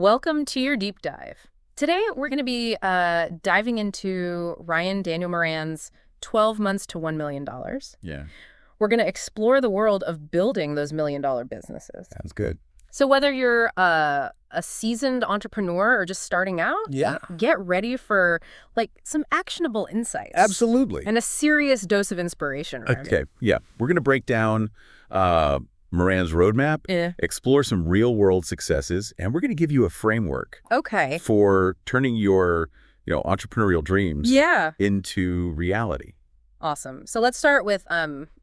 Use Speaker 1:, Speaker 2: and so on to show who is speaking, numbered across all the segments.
Speaker 1: Welcome to your deep dive. Today, we're going to be diving into Ryan Daniel Moran's 12 months to $1 million.
Speaker 2: Yeah,
Speaker 1: We're going to explore the world of building those million-dollar businesses.
Speaker 2: sounds good.
Speaker 1: So whether you're a seasoned entrepreneur or just starting out,
Speaker 2: Yeah,
Speaker 1: get ready for some actionable insights.
Speaker 2: absolutely.
Speaker 1: And a serious dose of inspiration, right?
Speaker 2: Okay, yeah. We're going to break down Moran's roadmap,
Speaker 1: Yeah.
Speaker 2: explore some real-world successes, and we're going to give you a framework
Speaker 1: Okay.
Speaker 2: for turning your, entrepreneurial dreams
Speaker 1: Yeah.
Speaker 2: into reality.
Speaker 1: Awesome. So let's start with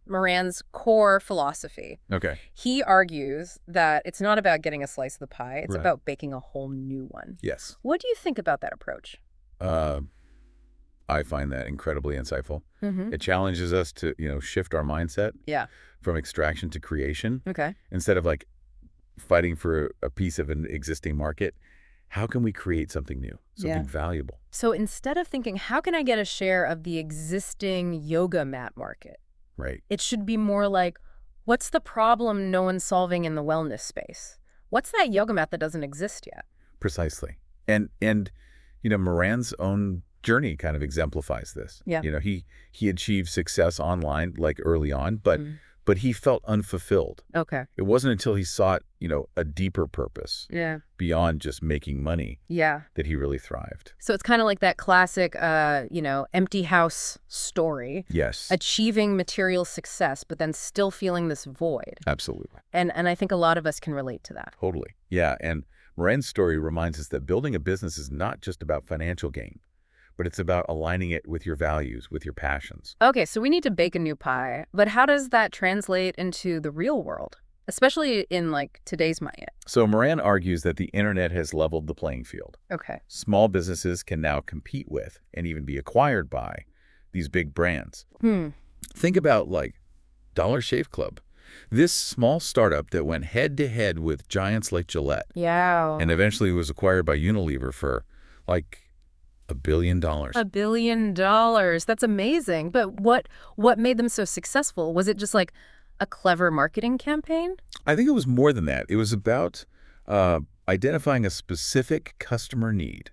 Speaker 1: Moran's core philosophy.
Speaker 2: Okay.
Speaker 1: He argues that it's not about getting a slice of the pie, it's
Speaker 2: Right.
Speaker 1: about baking a whole new one.
Speaker 2: Yes.
Speaker 1: What do you think about that approach?
Speaker 2: I find that incredibly insightful.
Speaker 1: Mm-hmm.
Speaker 2: It challenges us to, shift our mindset
Speaker 1: Yeah.
Speaker 2: from extraction to creation.
Speaker 1: Okay.
Speaker 2: Instead of fighting for a piece of an existing market, how can we create something new, something valuable?
Speaker 1: So instead of thinking, how can I get a share of the existing yoga mat market?
Speaker 2: Right.
Speaker 1: It should be more like, what's the problem no one's solving in the wellness space? What's that yoga mat that doesn't exist yet?
Speaker 2: Precisely. And Moran's own journey kind of exemplifies this.
Speaker 1: Yeah.
Speaker 2: He achieved success online early on, but he felt unfulfilled.
Speaker 1: Okay.
Speaker 2: It wasn't until he sought, a deeper purpose
Speaker 1: Yeah.
Speaker 2: beyond just making money
Speaker 1: Yeah.
Speaker 2: that he really thrived.
Speaker 1: So it's kind of like that classic, empty house story.
Speaker 2: Yes.
Speaker 1: Achieving material success, but then still feeling this void.
Speaker 2: Absolutely.
Speaker 1: And I think a lot of us can relate to that.
Speaker 2: Totally. Yeah. And Moran's story reminds us that building a business is not just about financial gain, but it's about aligning it with your values, with your passions.
Speaker 1: Okay, so we need to bake a new pie, but how does that translate into the real world, especially in today's market?
Speaker 2: So Moran argues that the internet has leveled the playing field.
Speaker 1: Okay.
Speaker 2: Small businesses can now compete with and even be acquired by these big brands. Think about Dollar Shave Club. This small startup that went head to head with giants like Gillette
Speaker 1: Yeah.
Speaker 2: and eventually was acquired by Unilever for $1 billion.
Speaker 1: $1 billion. That's amazing. But what made them so successful? Was it just a clever marketing campaign?
Speaker 2: I think it was more than that. It was about identifying a specific customer need.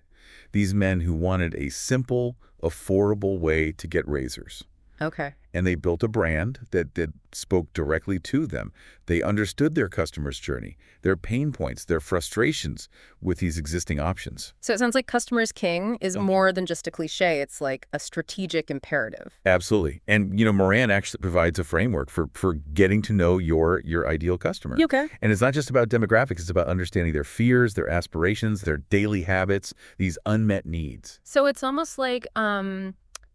Speaker 2: These men who wanted a simple, affordable way to get razors.
Speaker 1: Okay.
Speaker 2: And they built a brand that spoke directly to them. They understood their customer's journey, their pain points, their frustrations with these existing options.
Speaker 1: So it sounds like customer's king is more than just a cliche. It's like a strategic imperative.
Speaker 2: Absolutely. And, Moran actually provides a framework for getting to know your ideal customer.
Speaker 1: Okay.
Speaker 2: And it's not just about demographics. It's about understanding their fears, their aspirations, their daily habits, these unmet needs.
Speaker 1: So it's almost like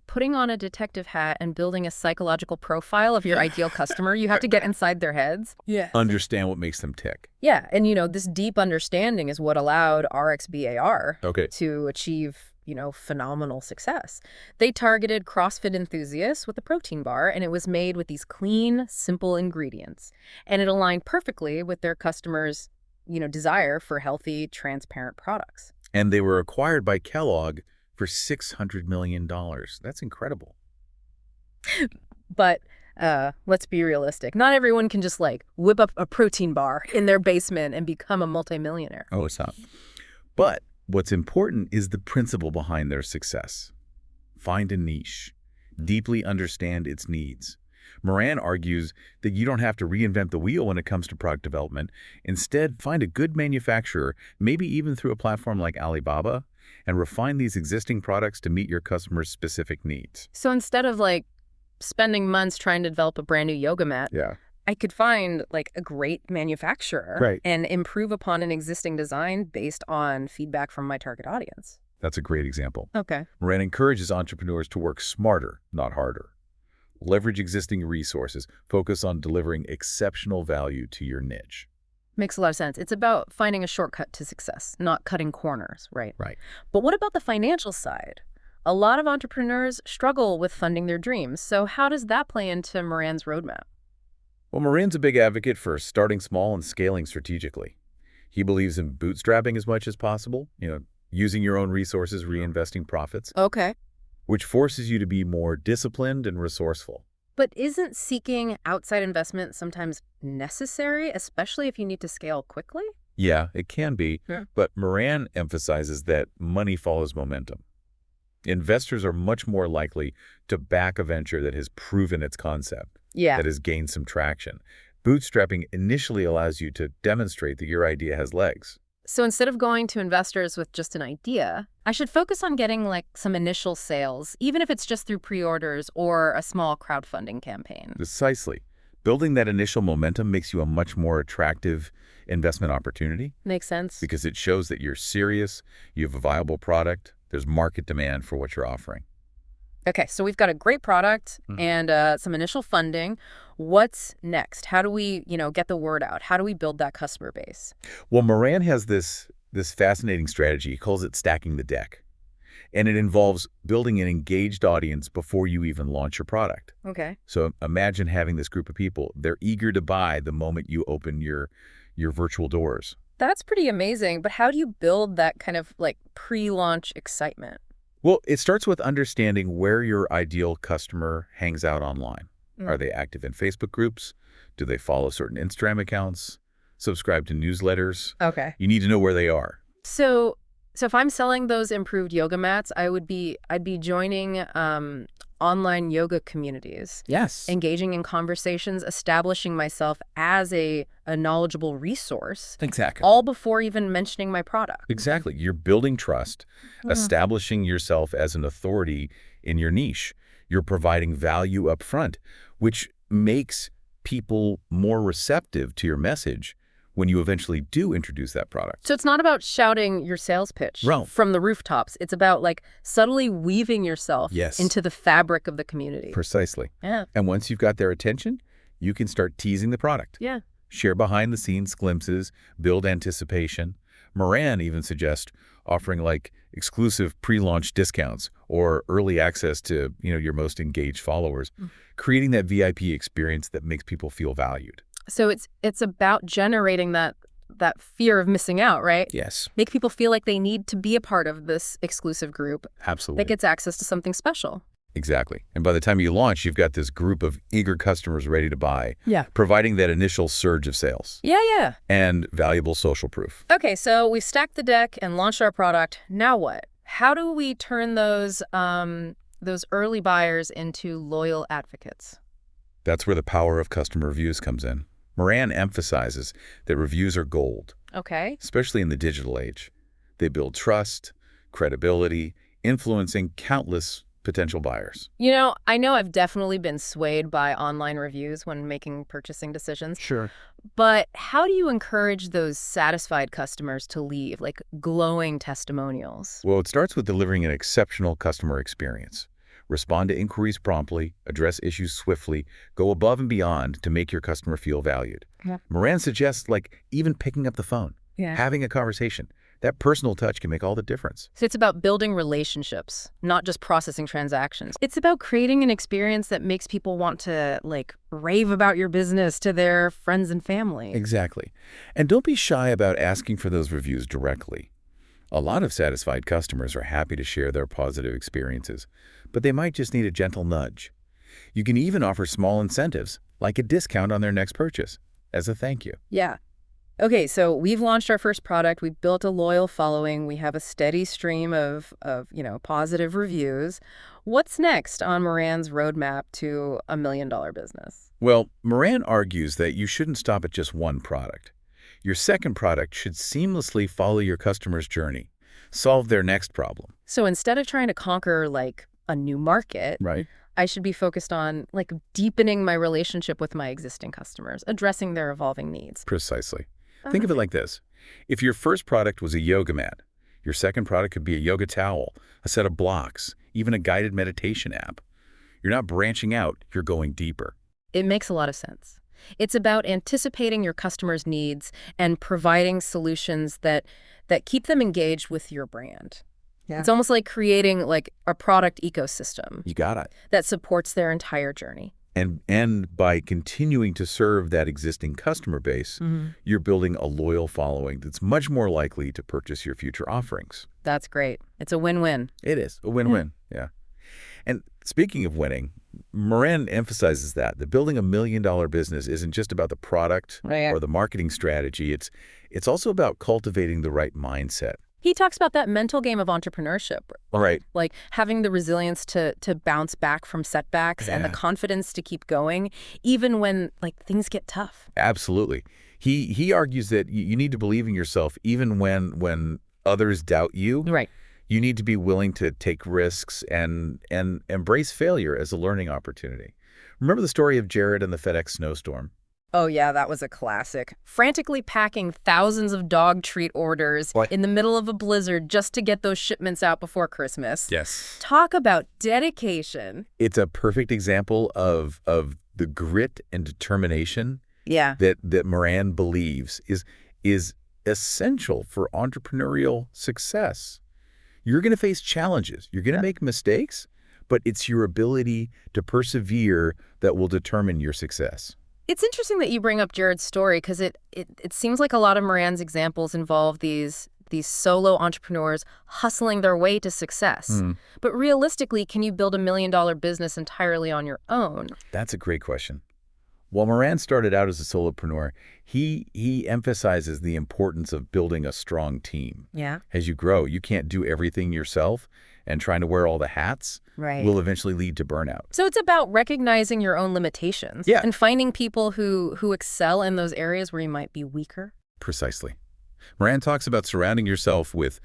Speaker 1: putting on a detective hat and building a psychological profile of your ideal customer. You have to get inside their heads. Yeah.
Speaker 2: Understand what makes them tick.
Speaker 1: Yeah. And, this deep understanding is what allowed RXBAR to achieve, phenomenal success. They targeted CrossFit enthusiasts with a protein bar, and it was made with these clean, simple ingredients. And it aligned perfectly with their customers' desire for healthy, transparent products.
Speaker 2: And they were acquired by Kellogg for $600 million. That's incredible.
Speaker 1: But let's be realistic. Not everyone can just whip up a protein bar in their basement and become a multimillionaire.
Speaker 2: Oh, it's not. But what's important is the principle behind their success. Find a niche. Deeply understand its needs. Moran argues that you don't have to reinvent the wheel when it comes to product development. Instead, find a good manufacturer, maybe even through a platform like Alibaba, and refine these existing products to meet your customers' specific needs.
Speaker 1: So instead of spending months trying to develop a brand new yoga mat, I could find a great manufacturer and improve upon an existing design based on feedback from my target audience.
Speaker 2: That's a great example.
Speaker 1: Okay.
Speaker 2: Moran encourages entrepreneurs to work smarter, not harder. Leverage existing resources. Focus on delivering exceptional value to your niche.
Speaker 1: Makes a lot of sense. It's about finding a shortcut to success, not cutting corners, right?
Speaker 2: Right.
Speaker 1: But what about the financial side? A lot of entrepreneurs struggle with funding their dreams. So how does that play into Moran's roadmap?
Speaker 2: Well, Moran's a big advocate for starting small and scaling strategically. He believes in bootstrapping as much as possible, using your own resources, reinvesting profits.
Speaker 1: Okay.
Speaker 2: Which forces you to be more disciplined and resourceful.
Speaker 1: But isn't seeking outside investment sometimes necessary, especially if you need to scale quickly?
Speaker 2: Yeah, it can be,
Speaker 1: Yeah.
Speaker 2: but Moran emphasizes that money follows momentum. Investors are much more likely to back a venture that has proven its concept,
Speaker 1: Yeah.
Speaker 2: that has gained some traction. Bootstrapping initially allows you to demonstrate that your idea has legs.
Speaker 1: So instead of going to investors with just an idea, I should focus on getting like some initial sales, even if it's just through pre-orders or a small crowdfunding campaign.
Speaker 2: Precisely. Building that initial momentum makes you a much more attractive investment opportunity
Speaker 1: Makes sense.
Speaker 2: because it shows that you're serious, you have a viable product, there's market demand for what you're offering.
Speaker 1: Okay, so we've got a great product and some initial funding. What's next? How do we, get the word out? How do we build that customer base?
Speaker 2: Well, Moran has this fascinating strategy. He calls it stacking the deck. And it involves building an engaged audience before you even launch your product.
Speaker 1: Okay.
Speaker 2: So imagine having this group of people. They're eager to buy the moment you open your virtual doors.
Speaker 1: That's pretty amazing, but how do you build that kind of like pre-launch excitement?
Speaker 2: Well, it starts with understanding where your ideal customer hangs out online. Are they active in Facebook groups? Do they follow certain Instagram accounts? Subscribe to newsletters?
Speaker 1: Okay.
Speaker 2: You need to know where they are.
Speaker 1: So if I'm selling those improved yoga mats, I'd be joining online yoga communities.
Speaker 2: Yes.
Speaker 1: Engaging in conversations, establishing myself as a knowledgeable resource.
Speaker 2: Exactly.
Speaker 1: All before even mentioning my product.
Speaker 2: Exactly. You're building trust, establishing yourself as an authority in your niche. You're providing value up front, which makes people more receptive to your message when you eventually do introduce that product.
Speaker 1: So it's not about shouting your sales pitch
Speaker 2: Right.
Speaker 1: from the rooftops. It's about like subtly weaving yourself into the fabric of the community.
Speaker 2: Precisely.
Speaker 1: Yeah.
Speaker 2: And once you've got their attention, you can start teasing the product.
Speaker 1: Yeah.
Speaker 2: Share behind-the-scenes glimpses, build anticipation. Moran even suggests offering like exclusive pre-launch discounts or early access to, your most engaged followers, creating that VIP experience that makes people feel valued.
Speaker 1: So it's about generating that fear of missing out, right?
Speaker 2: Yes.
Speaker 1: Make people feel like they need to be a part of this exclusive group
Speaker 2: Absolutely.
Speaker 1: that gets access to something special.
Speaker 2: Exactly. And by the time you launch, you've got this group of eager customers ready to buy,
Speaker 1: Yeah.
Speaker 2: providing that initial surge of sales
Speaker 1: Yeah.
Speaker 2: and valuable social proof.
Speaker 1: Okay, so we stacked the deck and launched our product. Now what? How do we turn those early buyers into loyal advocates?
Speaker 2: That's where the power of customer reviews comes in. Moran emphasizes that reviews are gold,
Speaker 1: Okay.
Speaker 2: especially in the digital age. They build trust, credibility, influencing countless potential buyers.
Speaker 1: I know I've definitely been swayed by online reviews when making purchasing decisions.
Speaker 2: Sure.
Speaker 1: But how do you encourage those satisfied customers to leave, like glowing testimonials?
Speaker 2: Well, it starts with delivering an exceptional customer experience. Respond to inquiries promptly, address issues swiftly, go above and beyond to make your customer feel valued.
Speaker 1: Yeah.
Speaker 2: Moran suggests even picking up the phone, having a conversation. That personal touch can make all the difference.
Speaker 1: So it's about building relationships, not just processing transactions. It's about creating an experience that makes people want to rave about your business to their friends and family.
Speaker 2: Exactly. And don't be shy about asking for those reviews directly. A lot of satisfied customers are happy to share their positive experiences, but they might just need a gentle nudge. You can even offer small incentives, like a discount on their next purchase, as a thank you.
Speaker 1: Yeah. Okay, so we've launched our first product. We've built a loyal following. We have a steady stream of positive reviews. What's next on Moran's roadmap to $1 million business?
Speaker 2: Well, Moran argues that you shouldn't stop at just one product. Your second product should seamlessly follow your customer's journey, solve their next problem.
Speaker 1: So instead of trying to conquer a new market,
Speaker 2: Right.
Speaker 1: I should be focused on deepening my relationship with my existing customers, addressing their evolving needs.
Speaker 2: Precisely. Think of it like this. If your first product was a yoga mat, your second product could be a yoga towel, a set of blocks, even a guided meditation app. You're not branching out, you're going deeper.
Speaker 1: It makes a lot of sense. It's about anticipating your customers' needs and providing solutions that keep them engaged with your brand. Yeah. It's almost like creating a product ecosystem.
Speaker 2: You got it.
Speaker 1: That supports their entire journey.
Speaker 2: And by continuing to serve that existing customer base, you're building a loyal following that's much more likely to purchase your future offerings.
Speaker 1: That's great. It's a win-win.
Speaker 2: It is a win-win, yeah. And speaking of winning, Moran emphasizes that building $1 million business isn't just about the product
Speaker 1: Right.
Speaker 2: or the marketing strategy. It's also about cultivating the right mindset.
Speaker 1: He talks about that mental game of entrepreneurship,
Speaker 2: All right.
Speaker 1: like having the resilience to bounce back from setbacks and the
Speaker 2: Yeah,
Speaker 1: confidence to keep going, even when like things get tough.
Speaker 2: absolutely. He argues that you need to believe in yourself even when others doubt you.
Speaker 1: Right.
Speaker 2: You need to be willing to take risks and embrace failure as a learning opportunity. Remember the story of Jared and the FedEx snowstorm?
Speaker 1: Oh, yeah, that was a classic. Frantically packing thousands of dog treat orders
Speaker 2: What?
Speaker 1: in the middle of a blizzard just to get those shipments out before Christmas.
Speaker 2: Yes.
Speaker 1: Talk about dedication.
Speaker 2: It's a perfect example of the grit and determination
Speaker 1: Yeah.
Speaker 2: that Moran believes is essential for entrepreneurial success. You're going to face challenges. You're going to make mistakes, but it's your ability to persevere that will determine your success.
Speaker 1: It's interesting that you bring up Jared's story because it seems like a lot of Moran's examples involve these solo entrepreneurs hustling their way to success. But realistically, can you build $1 million business entirely on your own?
Speaker 2: That's a great question. While Moran started out as a solopreneur, he emphasizes the importance of building a strong team.
Speaker 1: Yeah.
Speaker 2: As you grow, you can't do everything yourself, and trying to wear all the hats
Speaker 1: Right.
Speaker 2: will eventually lead to burnout.
Speaker 1: So it's about recognizing your own limitations and finding people who excel in those areas where you might be weaker.
Speaker 2: Precisely. Moran talks about surrounding yourself with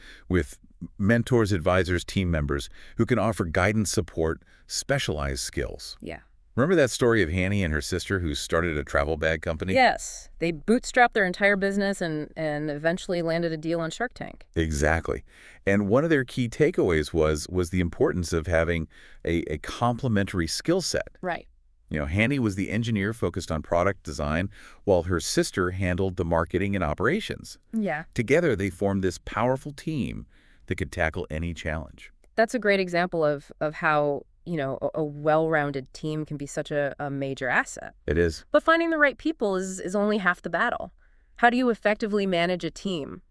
Speaker 2: mentors, advisors, team members who can offer guidance, support, specialized skills.
Speaker 1: Yeah.
Speaker 2: Remember that story of Hanny and her sister who started a travel bag company?
Speaker 1: Yes. They bootstrapped their entire business and eventually landed a deal on Shark Tank.
Speaker 2: Exactly. And one of their key takeaways was the importance of having a complementary skill set.
Speaker 1: Right.
Speaker 2: You know, Hanny was the engineer focused on product design, while her sister handled the marketing and operations.
Speaker 1: Yeah.
Speaker 2: Together, they formed this powerful team that could tackle any challenge.
Speaker 1: That's a great example of how, a well-rounded team can be such a major asset.
Speaker 2: It is.
Speaker 1: But finding the right people is only half the battle. How do you effectively manage a team,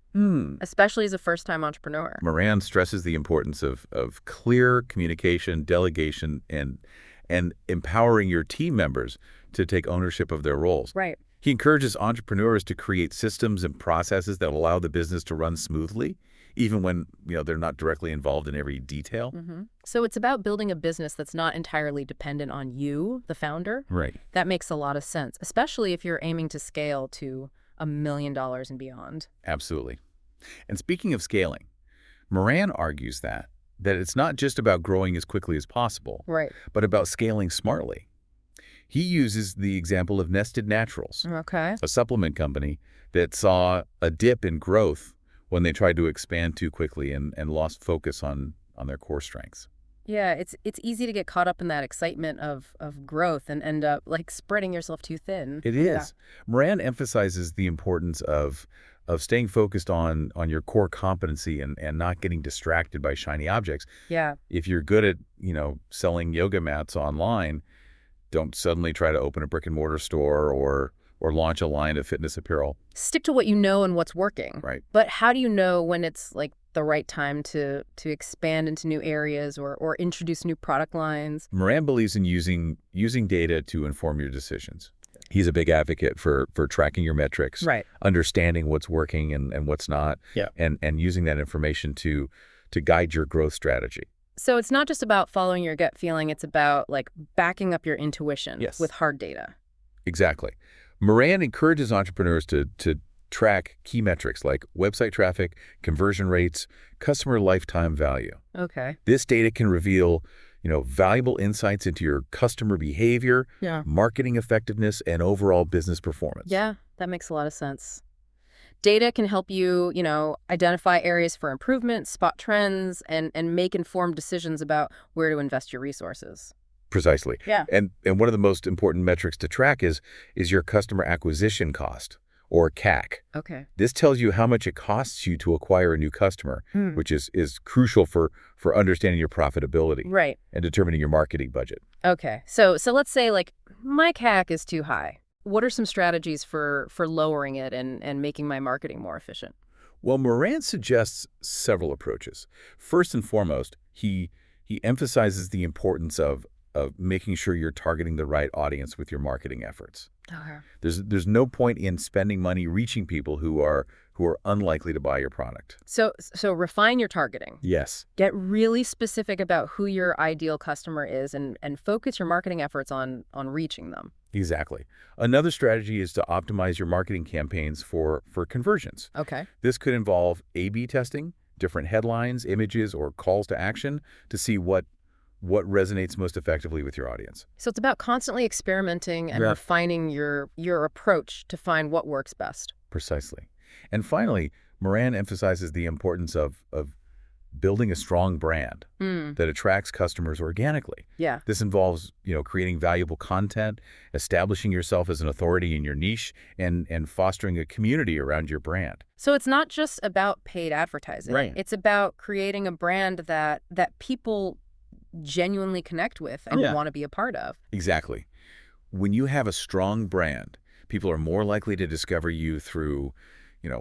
Speaker 1: especially as a first-time entrepreneur?
Speaker 2: Moran stresses the importance of clear communication, delegation, and empowering your team members to take ownership of their roles.
Speaker 1: Right.
Speaker 2: He encourages entrepreneurs to create systems and processes that allow the business to run smoothly, even when they're not directly involved in every detail.
Speaker 1: So it's about building a business that's not entirely dependent on you, the founder.
Speaker 2: Right.
Speaker 1: That makes a lot of sense, especially if you're aiming to scale to $1 million and beyond.
Speaker 2: Absolutely. And speaking of scaling, Moran argues that it's not just about growing as quickly as possible,
Speaker 1: Right.
Speaker 2: but about scaling smartly. He uses the example of Nested Naturals,
Speaker 1: Okay.
Speaker 2: a supplement company that saw a dip in growth when they tried to expand too quickly and lost focus on their core strengths.
Speaker 1: Yeah, it's easy to get caught up in that excitement of growth and end up like spreading yourself too thin.
Speaker 2: It is. Moran emphasizes the importance of staying focused on your core competency and not getting distracted by shiny objects.
Speaker 1: Yeah.
Speaker 2: If you're good at, selling yoga mats online, don't suddenly try to open a brick and mortar store or launch a line of fitness apparel.
Speaker 1: Stick to what you know and what's working.
Speaker 2: Right.
Speaker 1: But how do you know when it's like the right time to expand into new areas or introduce new product lines?
Speaker 2: Moran believes in using data to inform your decisions. He's a big advocate for tracking your metrics,
Speaker 1: Right.
Speaker 2: understanding what's working and what's not, and using that information to guide your growth strategy.
Speaker 1: So it's not just about following your gut feeling, it's about like backing up your intuition
Speaker 2: Yes.
Speaker 1: with hard data.
Speaker 2: Exactly. Moran encourages entrepreneurs to track key metrics like website traffic, conversion rates, customer lifetime value.
Speaker 1: Okay.
Speaker 2: This data can reveal, valuable insights into your customer behavior,
Speaker 1: Yeah.
Speaker 2: marketing effectiveness, and overall business performance.
Speaker 1: Yeah, that makes a lot of sense. Data can help you, identify areas for improvement, spot trends, and make informed decisions about where to invest your resources.
Speaker 2: Precisely.
Speaker 1: Yeah.
Speaker 2: And one of the most important metrics to track is your customer acquisition cost, or CAC.
Speaker 1: Okay.
Speaker 2: This tells you how much it costs you to acquire a new customer, which is crucial for understanding your profitability
Speaker 1: Right.
Speaker 2: and determining your marketing budget.
Speaker 1: Okay. So let's say like my CAC is too high. What are some strategies for lowering it and making my marketing more efficient?
Speaker 2: Well, Moran suggests several approaches. First and foremost, he He emphasizes the importance of making sure you're targeting the right audience with your marketing efforts.
Speaker 1: Okay.
Speaker 2: There's no point in spending money reaching people who are unlikely to buy your product.
Speaker 1: So refine your targeting.
Speaker 2: Yes.
Speaker 1: Get really specific about who your ideal customer is and focus your marketing efforts on reaching them.
Speaker 2: Exactly. Another strategy is to optimize your marketing campaigns for conversions.
Speaker 1: Okay.
Speaker 2: This could involve A/B testing, different headlines, images, or calls to action to see what resonates most effectively with your audience.
Speaker 1: So it's about constantly experimenting and
Speaker 2: Yeah.
Speaker 1: refining your approach to find what works best.
Speaker 2: Precisely. And finally, Moran emphasizes the importance of building a strong brand that attracts customers organically.
Speaker 1: Yeah.
Speaker 2: This involves, creating valuable content, establishing yourself as an authority in your niche, and fostering a community around your brand.
Speaker 1: So it's not just about paid advertising.
Speaker 2: Right.
Speaker 1: It's about creating a brand that people genuinely connect with and want to be a part of.
Speaker 2: Exactly. When you have a strong brand, people are more likely to discover you through,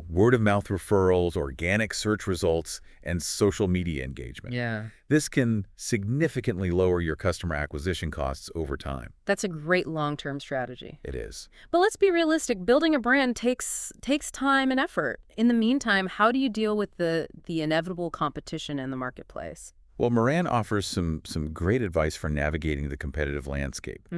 Speaker 2: word-of-mouth referrals, organic search results, and social media engagement.
Speaker 1: Yeah.
Speaker 2: This can significantly lower your customer acquisition costs over time.
Speaker 1: That's a great long-term strategy.
Speaker 2: It is.
Speaker 1: But let's be realistic. Building a brand takes time and effort. In the meantime, how do you deal with the inevitable competition in the marketplace?
Speaker 2: Well, Moran offers some great advice for navigating the competitive landscape.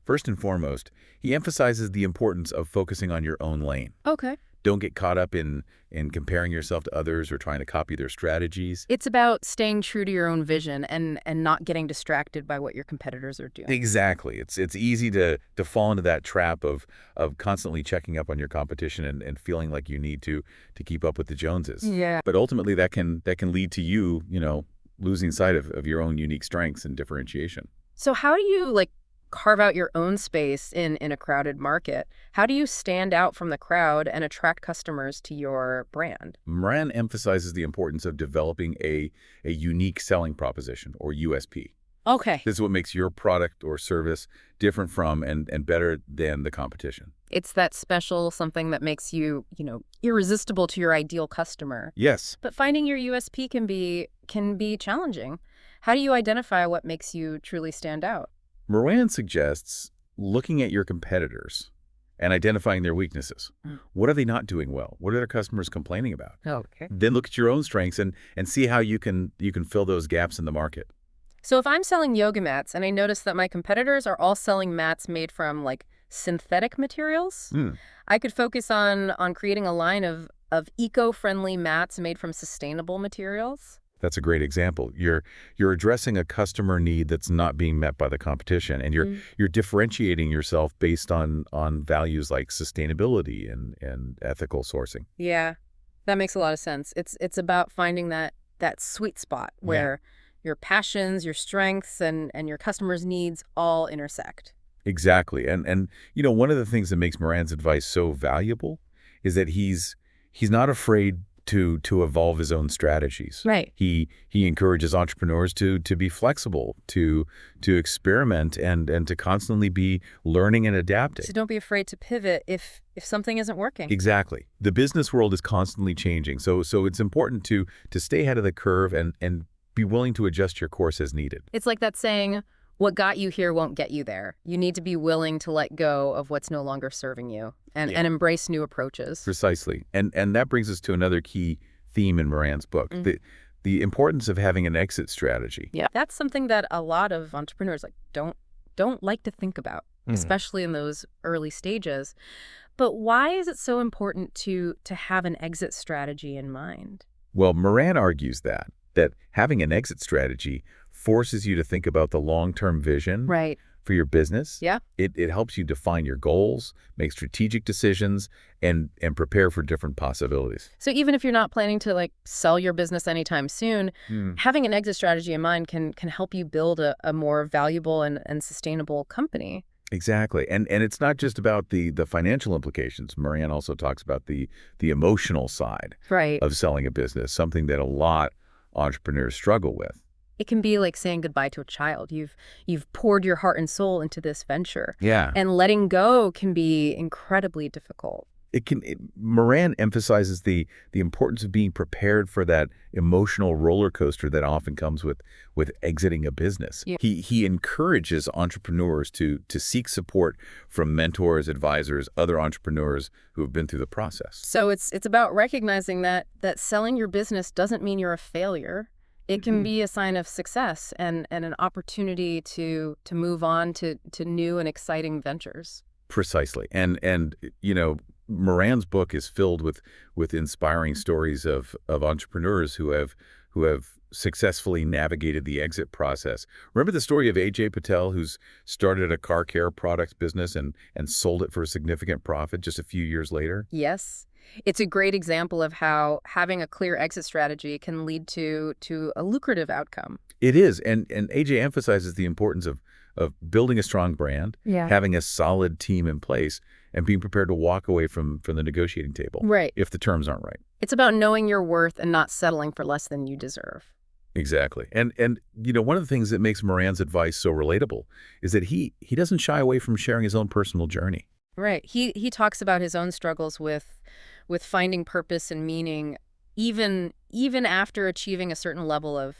Speaker 2: First and foremost, he emphasizes the importance of focusing on your own lane.
Speaker 1: Okay.
Speaker 2: Don't get caught up in comparing yourself to others or trying to copy their strategies.
Speaker 1: It's about staying true to your own vision and not getting distracted by what your competitors are doing.
Speaker 2: Exactly. It's easy to fall into that trap of constantly checking up on your competition and feeling like you need to keep up with the Joneses.
Speaker 1: Yeah.
Speaker 2: But ultimately that can lead to you, losing sight of your own unique strengths and differentiation.
Speaker 1: So how do you carve out your own space in a crowded market? How do you stand out from the crowd and attract customers to your brand?
Speaker 2: Moran emphasizes the importance of developing a unique selling proposition, or USP.
Speaker 1: Okay.
Speaker 2: This is what makes your product or service different from and better than the competition.
Speaker 1: It's that special something that makes you, irresistible to your ideal customer.
Speaker 2: Yes.
Speaker 1: But finding your USP can be challenging. How do you identify what makes you truly stand out?
Speaker 2: Moran suggests looking at your competitors and identifying their weaknesses. What are they not doing well? What are their customers complaining about?
Speaker 1: Okay.
Speaker 2: Then look at your own strengths and see how you can fill those gaps in the market.
Speaker 1: So if I'm selling yoga mats and I notice that my competitors are all selling mats made from synthetic materials, I could focus on creating a line of eco-friendly mats made from sustainable materials.
Speaker 2: That's a great example. You're addressing a customer need that's not being met by the competition, and you're differentiating yourself based on values like sustainability and ethical sourcing.
Speaker 1: Yeah, that makes a lot of sense. It's about finding that sweet spot where your passions, your strengths, and your customers' needs all intersect.
Speaker 2: Exactly. And one of the things that makes Moran's advice so valuable is that he's not afraid to evolve his own strategies.
Speaker 1: Right.
Speaker 2: He encourages entrepreneurs to be flexible, to experiment, and to constantly be learning and adapting.
Speaker 1: So don't be afraid to pivot if something isn't working.
Speaker 2: Exactly. The business world is constantly changing, so it's important to stay ahead of the curve and be willing to adjust your course as needed.
Speaker 1: It's like that saying, what got you here won't get you there. You need to be willing to let go of what's no longer serving you and embrace new approaches.
Speaker 2: Precisely. And that brings us to another key theme in Moran's book, the importance of having an exit strategy.
Speaker 1: Yeah. That's something that a lot of entrepreneurs don't like to think about, especially in those early stages. But why is it so important to have an exit strategy in mind?
Speaker 2: Well, Moran argues that having an exit strategy forces you to think about the long-term vision for your business.
Speaker 1: Yeah.
Speaker 2: It helps you define your goals, make strategic decisions, and prepare for different possibilities.
Speaker 1: So even if you're not planning to sell your business anytime soon, having an exit strategy in mind can help you build a more valuable and sustainable company.
Speaker 2: Exactly. And it's not just about the financial implications. Moran also talks about the emotional side of selling a business, something that a lot of entrepreneurs struggle with.
Speaker 1: It can be like saying goodbye to a child. You've poured your heart and soul into this venture.
Speaker 2: Yeah.
Speaker 1: And letting go can be incredibly difficult.
Speaker 2: Moran emphasizes the importance of being prepared for that emotional roller coaster that often comes with exiting a business.
Speaker 1: Yeah.
Speaker 2: He encourages entrepreneurs to seek support from mentors, advisors, other entrepreneurs who have been through the process.
Speaker 1: So it's about recognizing that selling your business doesn't mean you're a failure. It can be a sign of success and an opportunity to move on to new and exciting ventures.
Speaker 2: Precisely. And Moran's book is filled with inspiring stories of entrepreneurs who have successfully navigated the exit process. Remember the story of AJ Patel, who's started a car care products business and sold it for a significant profit just a few years later?
Speaker 1: Yes. It's a great example of how having a clear exit strategy can lead to a lucrative outcome.
Speaker 2: It is. And AJ emphasizes the importance of building a strong brand,
Speaker 1: Yeah.
Speaker 2: having a solid team in place, and being prepared to walk away from the negotiating table
Speaker 1: Right.
Speaker 2: if the terms aren't right.
Speaker 1: It's about knowing your worth and not settling for less than you deserve.
Speaker 2: Exactly. And one of the things that makes Moran's advice so relatable is that he doesn't shy away from sharing his own personal journey.
Speaker 1: Right. He talks about his own struggles with finding purpose and meaning even after achieving a certain level of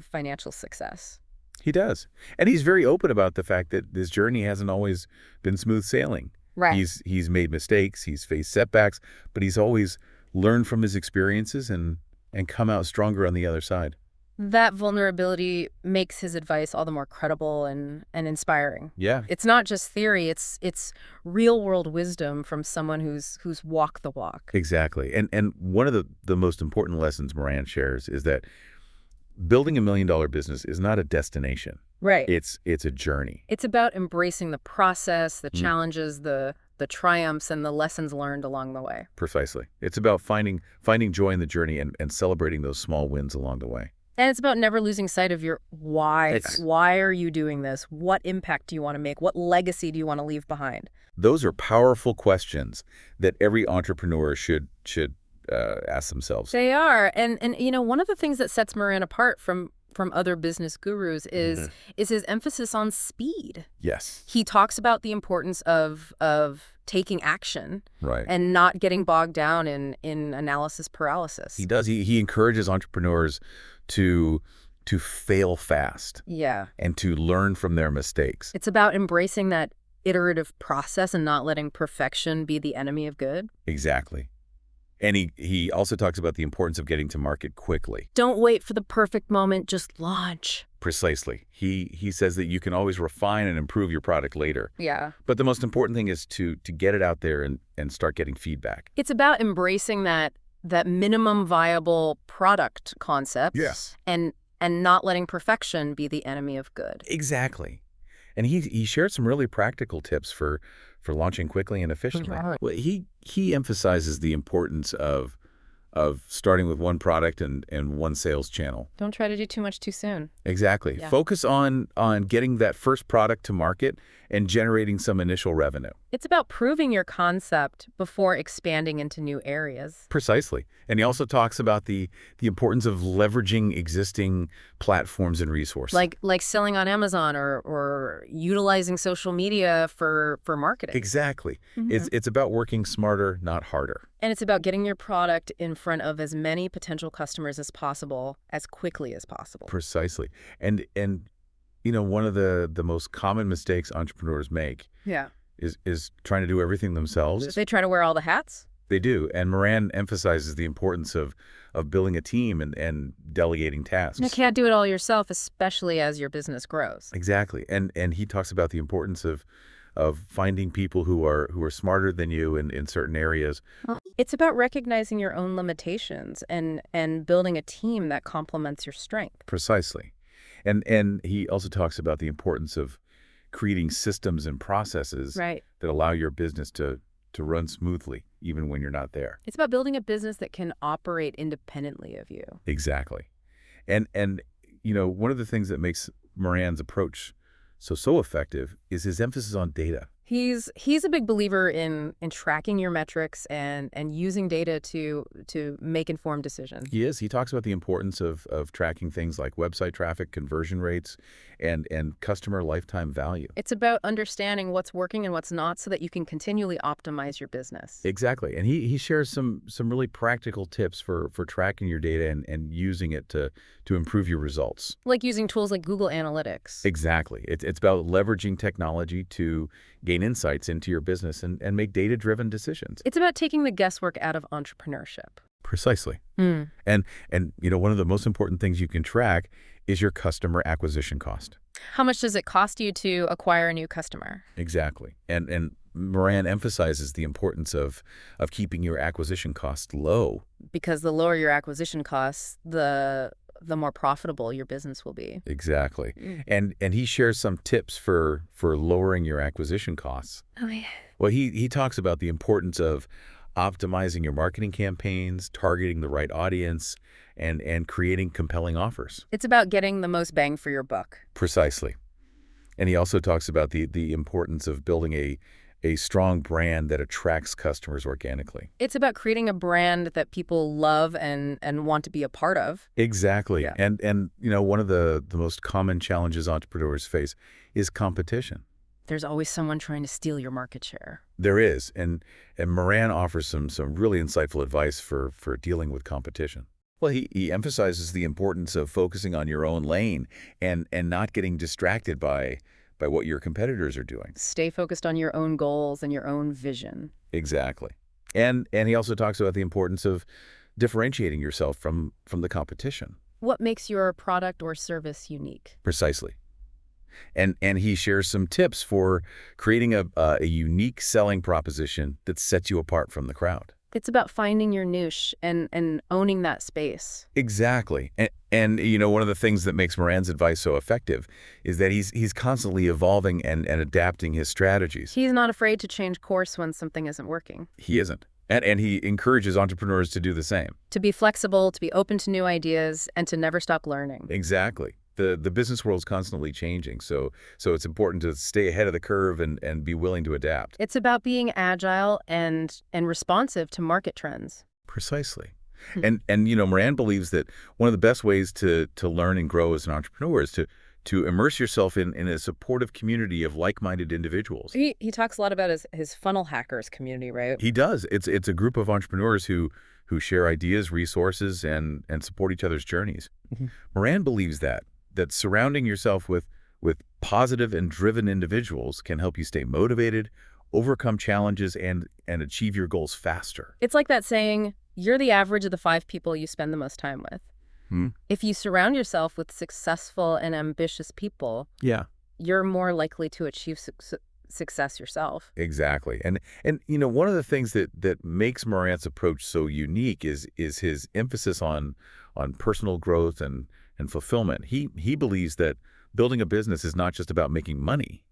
Speaker 1: financial success.
Speaker 2: He does. And he's very open about the fact that this journey hasn't always been smooth sailing.
Speaker 1: Right.
Speaker 2: He's made mistakes, he's faced setbacks, but he's always learned from his experiences and come out stronger on the other side.
Speaker 1: That vulnerability makes his advice all the more credible and inspiring.
Speaker 2: Yeah.
Speaker 1: It's not just theory, it's real-world wisdom from someone who's walked the walk.
Speaker 2: Exactly. And one of the most important lessons Moran shares is that building $1 million business is not a destination.
Speaker 1: Right.
Speaker 2: It's a journey.
Speaker 1: It's about embracing the process, the challenges, the triumphs, and the lessons learned along the way.
Speaker 2: Precisely. It's about finding joy in the journey and celebrating those small wins along the way.
Speaker 1: And it's about never losing sight of your why. Why are you doing this? What impact do you want to make? What legacy do you want to leave behind?
Speaker 2: Those are powerful questions that every entrepreneur should ask themselves.
Speaker 1: They are. And one of the things that sets Moran apart from other business gurus is his emphasis on speed.
Speaker 2: Yes.
Speaker 1: He talks about the importance of taking action,
Speaker 2: right,
Speaker 1: and not getting bogged down in analysis paralysis.
Speaker 2: He does. He encourages entrepreneurs to fail fast.
Speaker 1: Yeah.
Speaker 2: And to learn from their mistakes.
Speaker 1: It's about embracing that iterative process and not letting perfection be the enemy of good.
Speaker 2: Exactly. And he also talks about the importance of getting to market quickly.
Speaker 1: Don't wait for the perfect moment, just launch.
Speaker 2: Precisely. He says that you can always refine and improve your product later.
Speaker 1: Yeah.
Speaker 2: But the most important thing is to get it out there and start getting feedback.
Speaker 1: It's about embracing that minimum viable product concept.
Speaker 2: Yes.
Speaker 1: And not letting perfection be the enemy of good.
Speaker 2: Exactly. And he shared some really practical tips for launching quickly and efficiently. Right. Well, he emphasizes the importance of starting with one product and one sales channel.
Speaker 1: Don't try to do too much too soon.
Speaker 2: Exactly. Yeah. Focus on getting that first product to market and generating some initial revenue.
Speaker 1: It's about proving your concept before expanding into new areas.
Speaker 2: Precisely. And he also talks about the importance of leveraging existing platforms and resources.
Speaker 1: Like selling on Amazon or utilizing social media for marketing.
Speaker 2: Exactly. It's about working smarter, not harder.
Speaker 1: And it's about getting your product in front of as many potential customers as possible, as quickly as possible.
Speaker 2: Precisely. And one of the most common mistakes entrepreneurs make is trying to do everything themselves.
Speaker 1: They try to wear all the hats?
Speaker 2: They do. And Moran emphasizes the importance of building a team and delegating tasks.
Speaker 1: You can't do it all yourself, especially as your business grows.
Speaker 2: Exactly. And he talks about the importance of finding people who are smarter than you in certain areas.
Speaker 1: It's about recognizing your own limitations and building a team that complements your strength.
Speaker 2: Precisely. And he also talks about the importance of creating systems and processes that allow your business to run smoothly, even when you're not there.
Speaker 1: It's about building a business that can operate independently of you.
Speaker 2: Exactly. And one of the things that makes Moran's approach so effective is his emphasis on data.
Speaker 1: He's a big believer in tracking your metrics and using data to make informed decisions.
Speaker 2: He is. He talks about the importance of tracking things like website traffic, conversion rates, and customer lifetime value.
Speaker 1: It's about understanding what's working and what's not so that you can continually optimize your business.
Speaker 2: Exactly. And he shares some really practical tips for tracking your data and using it to improve your results.
Speaker 1: Like using tools like Google Analytics.
Speaker 2: Exactly. It's about leveraging technology to gain insights into your business and make data-driven decisions.
Speaker 1: It's about taking the guesswork out of entrepreneurship.
Speaker 2: Precisely.
Speaker 1: Mm.
Speaker 2: And one of the most important things you can track is your customer acquisition cost.
Speaker 1: How much does it cost you to acquire a new customer?
Speaker 2: Exactly. And Moran emphasizes the importance of keeping your acquisition costs low.
Speaker 1: Because the lower your acquisition costs, the more profitable your business will be.
Speaker 2: Exactly. And he shares some tips for lowering your acquisition costs.
Speaker 1: Oh, yeah.
Speaker 2: Well, he talks about the importance of optimizing your marketing campaigns, targeting the right audience, and creating compelling offers.
Speaker 1: It's about getting the most bang for your buck.
Speaker 2: Precisely. And he also talks about the importance of building a strong brand that attracts customers organically.
Speaker 1: It's about creating a brand that people love and want to be a part of.
Speaker 2: Exactly.
Speaker 1: Yeah.
Speaker 2: And one of the most common challenges entrepreneurs face is competition.
Speaker 1: There's always someone trying to steal your market share.
Speaker 2: There is. And Moran offers some really insightful advice for dealing with competition. Well, he emphasizes the importance of focusing on your own lane and not getting distracted by what your competitors are doing.
Speaker 1: Stay focused on your own goals and your own vision.
Speaker 2: Exactly. And he also talks about the importance of differentiating yourself from the competition.
Speaker 1: What makes your product or service unique?
Speaker 2: Precisely. And he shares some tips for creating a unique selling proposition that sets you apart from the crowd.
Speaker 1: It's about finding your niche and owning that space.
Speaker 2: Exactly. And one of the things that makes Moran's advice so effective is that he's constantly evolving and adapting his strategies.
Speaker 1: He's not afraid to change course when something isn't working.
Speaker 2: He isn't. And he encourages entrepreneurs to do the same.
Speaker 1: To be flexible, to be open to new ideas, and to never stop learning.
Speaker 2: Exactly. The business world is constantly changing, so it's important to stay ahead of the curve and be willing to adapt.
Speaker 1: It's about being agile and responsive to market trends.
Speaker 2: Precisely. And Moran believes that one of the best ways to learn and grow as an entrepreneur is to immerse yourself in a supportive community of like-minded individuals.
Speaker 1: He talks a lot about his funnel hackers community, right?
Speaker 2: He does. It's a group of entrepreneurs who share ideas, resources, and support each other's journeys. Moran believes that surrounding yourself with positive and driven individuals can help you stay motivated, overcome challenges, and achieve your goals faster.
Speaker 1: It's like that saying, you're the average of the 5 people you spend the most time with. If you surround yourself with successful and ambitious people, you're more likely to achieve success yourself.
Speaker 2: Exactly. And one of the things that makes Moran's approach so unique is his emphasis on personal growth and fulfillment. He believes that building a business is not just about making money,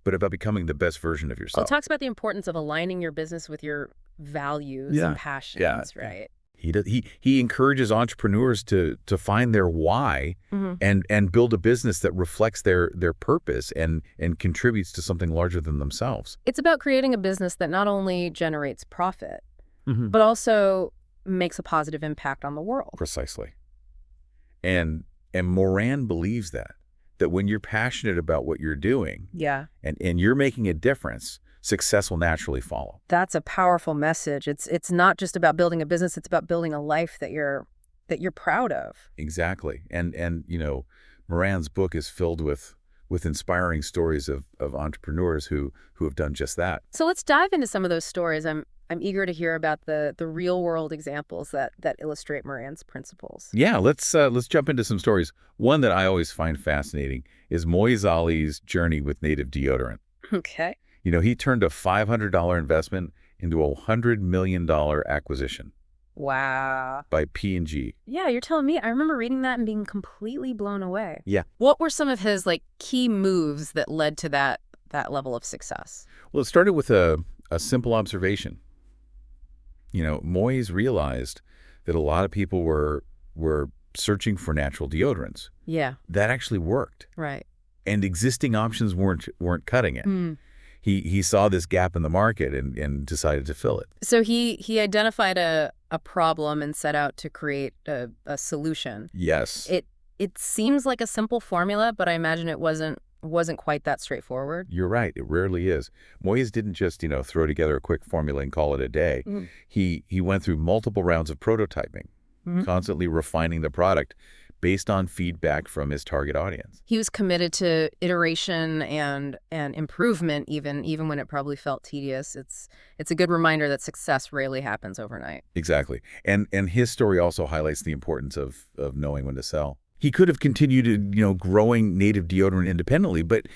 Speaker 2: but about becoming the best version of yourself.
Speaker 1: Well, it talks about the importance of aligning your business with your values and passions, right?
Speaker 2: He encourages entrepreneurs to find their why and build a business that reflects their purpose and contributes to something larger than themselves.
Speaker 1: It's about creating a business that not only generates profit, but also makes a positive impact on the world.
Speaker 2: Precisely. And Moran believes that when you're passionate about what you're doing and you're making a difference, success will naturally follow.
Speaker 1: That's a powerful message. It's not just about building a business, it's about building a life that you're proud of.
Speaker 2: Exactly. And Moran's book is filled with inspiring stories of entrepreneurs who have done just that.
Speaker 1: So let's dive into some of those stories. I'm eager to hear about the real world examples that illustrate Moran's principles.
Speaker 2: Yeah, let's jump into some stories. One that I always find fascinating is Moiz Ali's journey with native deodorant.
Speaker 1: Okay.
Speaker 2: He turned a $500 investment into a $100 million acquisition.
Speaker 1: Wow.
Speaker 2: By P&G.
Speaker 1: Yeah, you're telling me. I remember reading that and being completely blown away.
Speaker 2: Yeah.
Speaker 1: What were some of his key moves that led to that level of success?
Speaker 2: Well, it started with a simple observation. Moiz realized that a lot of people were searching for natural deodorants.
Speaker 1: Yeah.
Speaker 2: That actually worked.
Speaker 1: Right.
Speaker 2: And existing options weren't cutting it. He saw this gap in the market and decided to fill it.
Speaker 1: So he identified a problem and set out to create a solution.
Speaker 2: Yes.
Speaker 1: It seems like a simple formula, but I imagine it wasn't quite that straightforward.
Speaker 2: You're right. It rarely is. Moyes didn't just, throw together a quick formula and call it a day.
Speaker 1: Mm-hmm.
Speaker 2: He went through multiple rounds of prototyping, constantly refining the product based on feedback from his target audience.
Speaker 1: He was committed to iteration and improvement, even when it probably felt tedious. It's a good reminder that success rarely happens overnight.
Speaker 2: Exactly. And his story also highlights the importance of knowing when to sell. He could have continued, growing native deodorant independently, but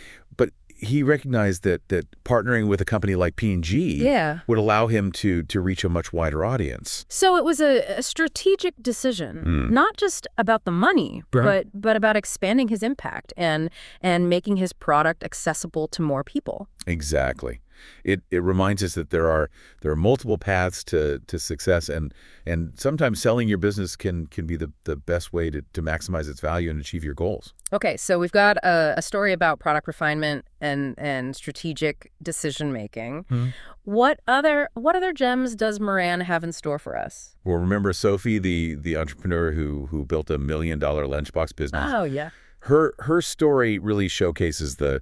Speaker 2: he recognized that partnering with a company like P&G would allow him to reach a much wider audience.
Speaker 1: So it was a strategic decision, not just about the money, but about expanding his impact and making his product accessible to more people.
Speaker 2: Exactly. It reminds us that there are multiple paths to success, and sometimes selling your business can be the best way to maximize its value and achieve your goals.
Speaker 1: Okay, so we've got a story about product refinement and strategic decision making. What other gems does Moran have in store for us?
Speaker 2: Well, remember Sophie, the entrepreneur who built $1 million lunchbox business?
Speaker 1: Oh yeah.
Speaker 2: Her story really showcases the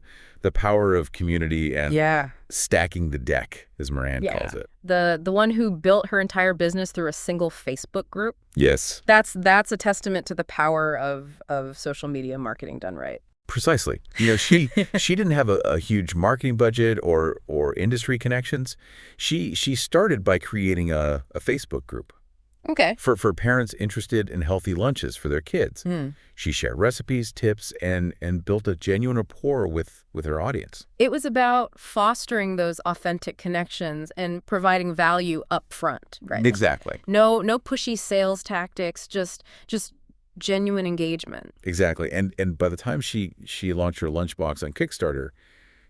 Speaker 2: power of community and stacking the deck, as Moran calls it.
Speaker 1: The one who built her entire business through a single Facebook group.
Speaker 2: Yes.
Speaker 1: That's a testament to the power of social media marketing done right.
Speaker 2: Precisely. She didn't have a huge marketing budget or industry connections. She started by creating a Facebook group.
Speaker 1: Okay.
Speaker 2: For parents interested in healthy lunches for their kids. She shared recipes, tips, and built a genuine rapport with her audience.
Speaker 1: It was about fostering those authentic connections and providing value up front, right?
Speaker 2: Exactly.
Speaker 1: No pushy sales tactics, just genuine engagement.
Speaker 2: Exactly. And by the time she launched her lunchbox on Kickstarter,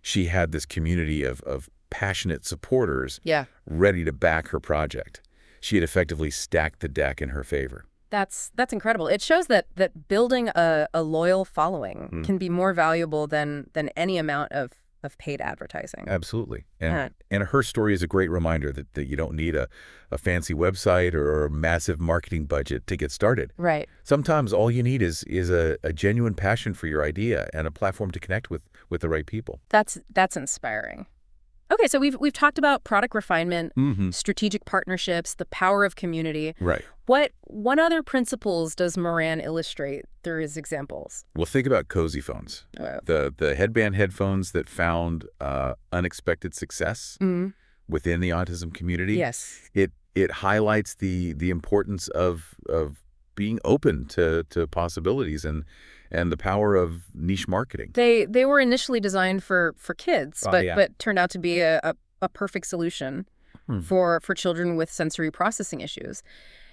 Speaker 2: she had this community of passionate supporters ready to back her project. She had effectively stacked the deck in her favor.
Speaker 1: That's incredible. It shows that building a loyal following can be more valuable than any amount of paid advertising.
Speaker 2: Absolutely. And her story is a great reminder that you don't need a fancy website or a massive marketing budget to get started.
Speaker 1: Right.
Speaker 2: Sometimes all you need is a genuine passion for your idea and a platform to connect with the right people.
Speaker 1: That's inspiring. Okay, so we've talked about product refinement, strategic partnerships, the power of community.
Speaker 2: Right.
Speaker 1: What other principles does Moran illustrate through his examples?
Speaker 2: Well, think about cozy phones. The headband headphones that found unexpected success within the autism community.
Speaker 1: Yes.
Speaker 2: It highlights the importance of being open to possibilities and the power of niche marketing.
Speaker 1: They were initially designed for kids, but turned out to be a perfect solution for children with sensory processing issues.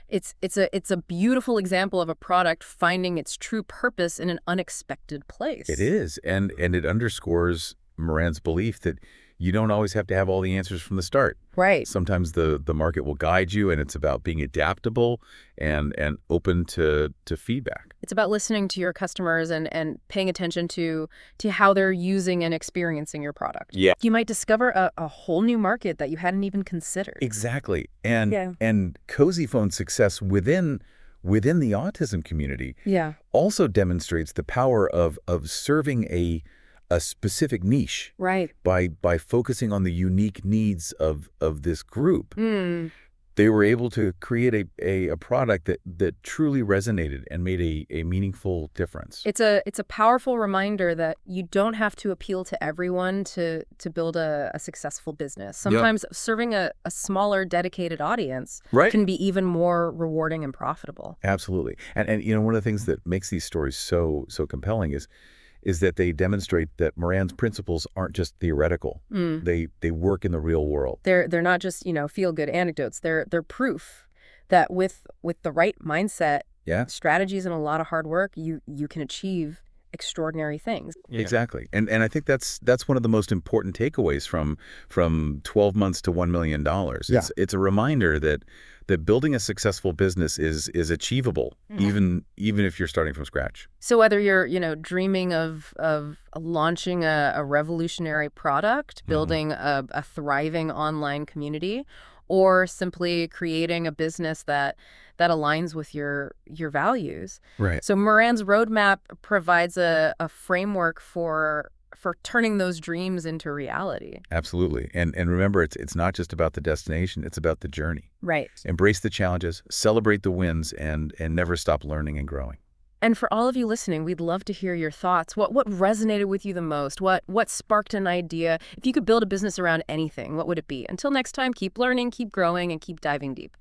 Speaker 1: It's a beautiful example of a product finding its true purpose in an unexpected place.
Speaker 2: It is, and it underscores Moran's belief that you don't always have to have all the answers from the start.
Speaker 1: Right.
Speaker 2: Sometimes the market will guide you, and it's about being adaptable and open to feedback.
Speaker 1: It's about listening to your customers and paying attention to how they're using and experiencing your product.
Speaker 2: Yeah.
Speaker 1: You might discover a whole new market that you hadn't even considered.
Speaker 2: Exactly. And Cozy Phone's success within the autism community also demonstrates the power of serving a specific niche,
Speaker 1: right?
Speaker 2: By focusing on the unique needs of this group. They were able to create a product that truly resonated and made a meaningful difference.
Speaker 1: It's a powerful reminder that you don't have to appeal to everyone to build a successful business. Sometimes serving a smaller, dedicated audience can be even more rewarding and profitable.
Speaker 2: Absolutely. And one of the things that makes these stories so compelling is that they demonstrate that Moran's principles aren't just theoretical. They work in the real world.
Speaker 1: They're not just, feel-good anecdotes. They're proof that with the right mindset, strategies, and a lot of hard work, you can achieve extraordinary things.
Speaker 2: Yeah. Exactly. And I think that's one of the most important takeaways from 12 months to $1 million.
Speaker 3: Yeah.
Speaker 2: It's a reminder that building a successful business is achievable, even if you're starting from scratch.
Speaker 1: So whether you're, dreaming of launching a revolutionary product, building a thriving online community, or simply creating a business that aligns with your values.
Speaker 2: Right.
Speaker 1: So Moran's roadmap provides a framework for turning those dreams into reality.
Speaker 2: Absolutely. And remember, it's not just about the destination, it's about the journey.
Speaker 1: Right.
Speaker 2: Embrace the challenges, celebrate the wins, and never stop learning and growing.
Speaker 1: And for all of you listening, we'd love to hear your thoughts. What resonated with you the most? What sparked an idea? If you could build a business around anything, what would it be? Until next time, keep learning, keep growing, and keep diving deep.